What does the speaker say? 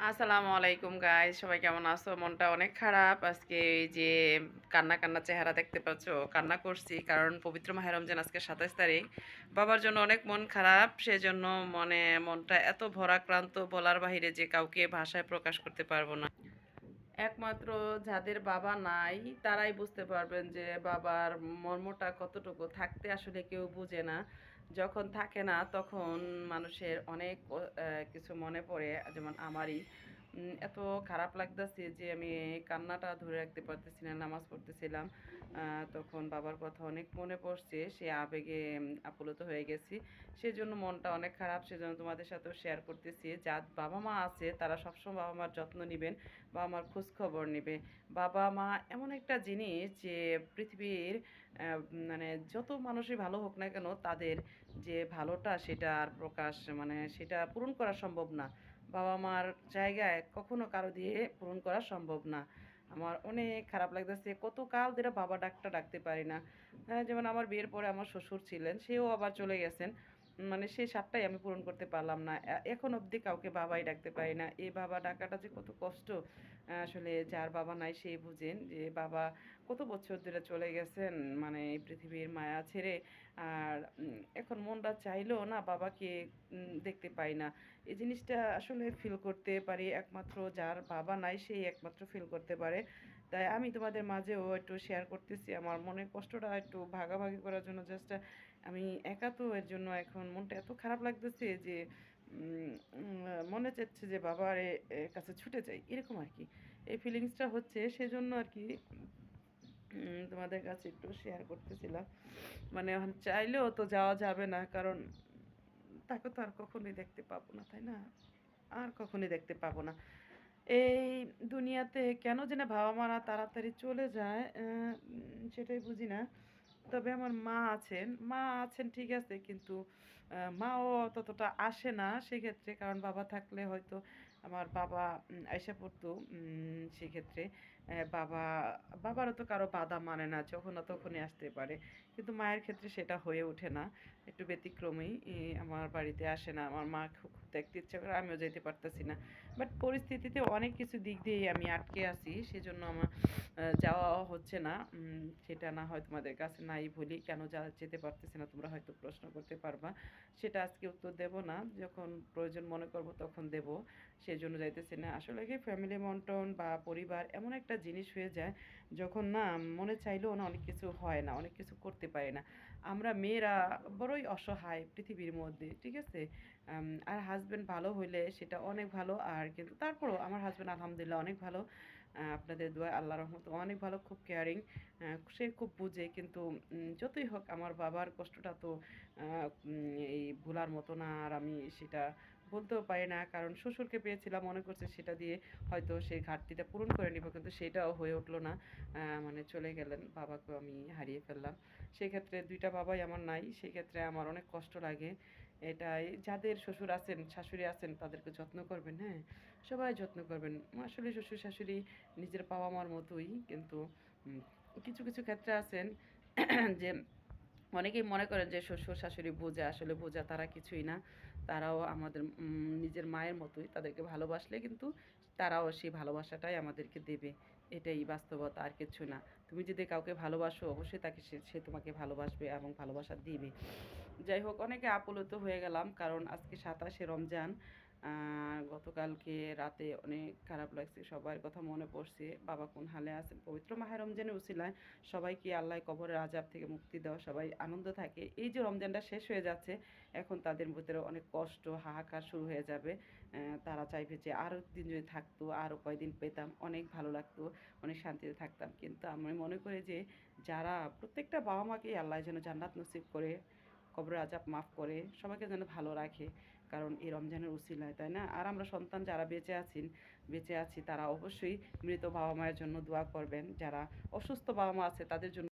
আসসালামু আলাইকুম গাইস, সবাই কেমন আছো? মনটা অনেক খারাপ আজকে। এই যে কান্না কান্না চেহারা দেখতে পাচ্ছ, কান্না করছি কারণ পবিত্র মাহে রমজান আজকে 27 তারিখ। বাবার জন্য অনেক মন খারাপ, সেজন্য মনটা এত ভরাক্রান্ত, বলার বাহিরে যে কাউকে ভাষায় প্রকাশ করতে পারবো না। একমাত্র যাদের বাবা নাই তারাই বুঝতে পারবেন যে বাবার মর্মটা কতটুকু। থাকতে আসলে কেউ বুঝে না, যখন থাকে না তখন মানুষের অনেক কিছু মনে পড়ে। যেমন আমারই এত খারাপ লাগতেছে যে আমি কান্নাটা ধরে রাখতে পারতেছি না। নামাজ পড়তেছিলাম, তখন বাবার কথা অনেক মনে পড়ছে, সে আবেগে আপ্লুত হয়ে গেছি। সেজন্য মনটা অনেক খারাপ, সেজন্য তোমাদের সাথেও শেয়ার করতেছি। যার বাবা মা আছে তারা সবসময় বাবা মার যত্ন নেবেন, বাবা মার খোঁজ খবর নেবে। বাবা মা এমন একটা জিনিস যে পৃথিবীর মানে যত মানুষই ভালো হোক না কেন, তাদের যে ভালোটা সেটা আর প্রকাশ সেটা পূরণ করা সম্ভব না। বাবা মার জায়গায় কখনো কারো দিয়ে পূরণ করা সম্ভব না। আমার অনেক খারাপ লাগতেছে, কত কাল ধরে বাবা ডাকটা ডাকতে পারি না। যেমন আমার বিয়ের পরে আমার শ্বশুর ছিলেন, সেও আবার চলে গেছেন। সেই স্বাদটাই আমি পূরণ করতে পারলাম না। এখন অবধি কাউকে বাবাই ডাকতে পারি না। এই বাবা ডাকাটা যে কত কষ্ট, আসলে যার বাবা নাই সেই বুঝেন যে বাবা কত বছর ধরে চলে গেছেন, এই পৃথিবীর মায়া ছেড়ে। আর এখন মনটা চাইলেও না বাবাকে দেখতে পাই না। এই জিনিসটা আসলে ফিল করতে পারি একমাত্র যার বাবা নাই, সেই একমাত্র ফিল করতে পারে। তাই আমি তোমাদের মাঝেও একটু শেয়ার করতেছি আমার মনের কষ্টটা, একটু ভাগাভাগি করার জন্য। জাস্ট আমি একা তো, এর জন্য এখন মনটা এত খারাপ লাগতেছে যে মনে চাচ্ছে যে বাবার কাছে ছুটে যাই, এরকম আর কি। এই ফিলিংসটা হচ্ছে, সেজন্য আর কি তোমাদের কাছে একটু শেয়ার করতেছিলাম। এখন চাইলেও তো যাওয়া যাবে না, কারণ তাকে তো আর কখনোই দেখতে পাবো না, তাই না? আর কখনোই দেখতে পাবো না। এই দুনিয়াতে কেন যেন বাবা মারা তাড়াতাড়ি চলে যায়, সেটাই বুঝি না। তবে আমার মা আছেন ঠিক আছে, কিন্তু মাও ততটা আসে না সেক্ষেত্রে, কারণ বাবা থাকলে হয়তো আমার বাবা আইসা পড়তো। সেক্ষেত্রে বাবা বাবারও তো কারো বাধা মানে না, যখন না তখনই আসতে পারে। কিন্তু মায়ের ক্ষেত্রে সেটা হয়ে ওঠে না, একটু ব্যতিক্রমী। আমার বাড়িতে আসে না, আমার মা খুব দেখতে ইচ্ছা করে, আমিও যেতে পারতেছি না। বাট পরিস্থিতিতে অনেক কিছু দিক দিয়েই আমি আটকে আছি, সেজন্য আমার যাওয়া হচ্ছে না। সেটা না হয় তোমাদের কাছে নাই বলি কেন যেতে পারতেছি না, তোমরা হয়তো প্রশ্ন করতে পারবা। সেটা আজকে উত্তর দেব না, যখন প্রয়োজন মনে করব তখন দেব। সেজন্য যাইতেছি না। আসলে কি ফ্যামিলি বন্টন বা পরিবার এমন একটা জিনিস হয়ে যায়, যখন না মনে চাইলেও না অনেক কিছু হয় না, অনেক কিছু করতে পারি না। আমরা মেয়েরা বড়ই অসহায় পৃথিবীর মধ্যে, ঠিক আছে? আর হাজবেন্ড ভালো হইলে সেটা অনেক ভালো, আর কিন্তু তারপরও আমার হাজবেন্ড আলহামদুলিল্লাহ অনেক ভালো। আপনাদের দোয়ায় আল্লাহর রহমতে অনেক ভালো, খুব কেয়ারিং। সে খুব বুঝে, কিন্তু যতই হোক আমার বাবার কষ্টটা তো এই ভোলার মতো না। আর আমি সেটা বলতেও পারি না, কারণ শ্বশুরকে পেয়েছিলাম, মনে করছে সেটা দিয়ে হয়তো সেই ঘাটতিটা পূরণ করে নিব, কিন্তু সেটাও হয়ে উঠলো না। চলে গেলেন, বাবাকেও আমি হারিয়ে ফেললাম। সেক্ষেত্রে দুইটা বাবাই আমার নাই, সেক্ষেত্রে আমার অনেক কষ্ট লাগে। এটাই, যাদের শ্বশুর আছেন শাশুড়ি আছেন তাদেরকে যত্ন করবেন, হ্যাঁ, সবাই যত্ন করবেন। আসলে শ্বশুর শাশুড়ি নিজের বাবা মার মতোই, কিন্তু উম, কিছু কিছু ক্ষেত্রে আছেন যে অনেকেই মনে করেন যে শ্বশুর শাশুড়ি বোঝা, আসলে বোঝা তারা কিছুই না। তারাও আমাদের নিজের মায়ের মতোই, তাদেরকে ভালোবাসলে কিন্তু তারাও সেই ভালোবাসাটাই আমাদেরকে দেবে। এটাই বাস্তবতা, আর কিছু না। তুমি যদি কাউকে ভালোবাসো, অবশ্যই তাকে সে সে তোমাকে ভালোবাসবে এবং ভালোবাসা দিবে। যাই হোক, অনেকে আপ্লুত হয়ে গেলাম, কারণ আজকে 27শে রমজান। গতকালকে রাতে অনেক খারাপ লাগছে, সবার কথা মনে পড়ছে, বাবা কোন হালে আছেন। পবিত্র মাহে রমজানের উছিলায় সবাইকে আল্লাহ কবরের আজাব থেকে মুক্তি দেওয়া, সবাই আনন্দ থাকে। এই যে রমজানটা শেষ হয়ে যাচ্ছে, এখন তাদের ভিতরে অনেক কষ্ট, হাহাকার শুরু হয়ে যাবে। তারা চাইবে যে আরও দিন যদি থাকতো, আরও কয়দিন পেতাম, অনেক ভালো লাগতো, অনেক শান্তিতে থাকতাম। কিন্তু আমি মনে করি যে যারা প্রত্যেকটা বাবা মাকে আল্লাহ যেন জান্নাত নসিব করে, কবরের আজাব মাফ করে, সবাইকে যেন ভালো রাখে। কারণ এই রমজানের উছিলায়, তাই না? আর আমরা সন্তান যারা বেঁচে আছি তারা অবশ্যই মৃত বাবা মায়ের জন্য দোয়া করবেন। যারা অসুস্থ বাবা মা আছে তাদের জন্য